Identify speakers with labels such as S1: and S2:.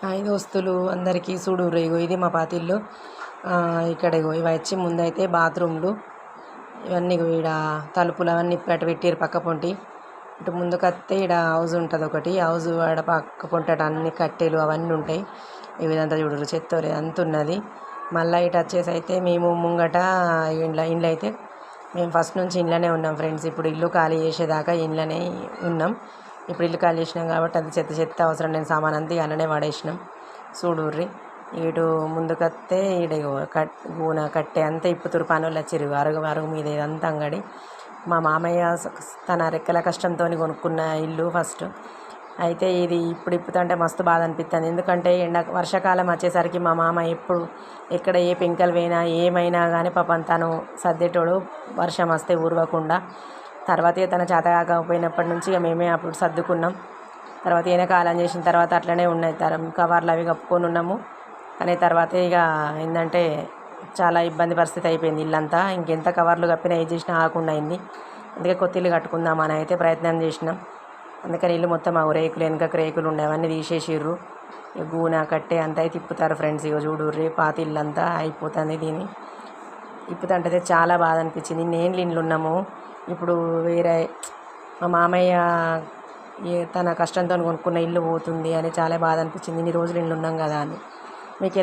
S1: Hi దోస్తులు అందరికీ చూడుర్రి. ఇగో ఇది మా పాతిల్లు. ఇక్కడ ఇగో ఇవి వచ్చి ముందైతే బాత్రూమ్లు ఇవన్నీ ఈడ తలుపులు అవన్నీ అటు పెట్టారు పక్క పొంటి. ఇటు ముందుకత్తే ఈడ హౌస్ ఉంటుంది ఒకటి. హౌస్ ఆడ పక్క పొంటి అటు అన్ని కట్టెలు అవన్నీ ఉంటాయి. ఇదంతా చూడరు చెత్తోరు అంత ఉన్నది. మళ్ళీ ఇటు వచ్చేసి అయితే మేము ముంగట ఇండ్లు అయితే మేము ఫస్ట్ నుంచి ఇంట్లోనే ఉన్నాం ఫ్రెండ్స్. ఇప్పుడు ఇల్లు ఖాళీ చేసేదాకా ఇంట్లోనే ఉన్నాం. ఇప్పుడు ఇల్లు ఖాళీ చేసినాం కాబట్టి అది చెత్త అవసరం లేని సామాన్ అంతా అలానే పడేసినాం. చూడుర్రి ఇటు ముందుకత్తే ఈడ గూన కట్టే అంతా ఇప్పుతురు పనులు వచ్చిరు. అరుగు మీద ఇదంతా అంగడి. మా మామయ్య తన రెక్కల కష్టంతో కొనుక్కున్న ఇల్లు ఫస్ట్. అయితే ఇది ఇప్పుడు ఇప్పుతుంటే మస్తు బాధ అనిపిస్తుంది. ఎందుకంటే వర్షాకాలం వచ్చేసరికి మా మామ ఎప్పుడు ఎక్కడ ఏ పెంకలు పోయినా ఏమైనా కానీ పాపం తను సర్దేటోడు. వర్షం వస్తే ఊరవకుండా. తర్వాత తన చేత కాకపోయినప్పటి నుంచి ఇక మేమే అప్పుడు సర్దుకున్నాం. తర్వాత ఈయన కాలం చేసిన తర్వాత అట్లనే ఉన్నాయి కవర్లు అవి కప్పుకొని ఉన్నాము. కానీ తర్వాత ఇక ఏంటంటే చాలా ఇబ్బంది పరిస్థితి అయిపోయింది ఇల్లంతా. ఇంకెంత కవర్లు కప్పినా ఏం చేసినా ఆకుండా అయింది. అందుకే కొత్త ఇల్లు కట్టుకుందామని అయితే ప్రయత్నం చేసినాం. అందుకని ఇల్లు మొత్తం ఆ రేకులు వెనక రేకులు ఉండే అవన్నీ తీసేసిర్రు. గూన కట్టే అంతా అయితే తిప్పుతారు ఫ్రెండ్స్. ఇక చూడుర్రి పాత ఇల్లంతా అయిపోతుంది. దీన్ని ఇప్పుతంటే చాలా బాధ అనిపించింది. నేను ఇండ్లు ఉన్నాము. ఇప్పుడు వేరే మా మామయ్య తన కష్టంతో కొనుక్కున్న ఇల్లు పోతుంది అని చాలా బాధ అనిపించింది. ఇన్ని రోజులు ఇండ్లు ఉన్నాం కదా అని. మీకు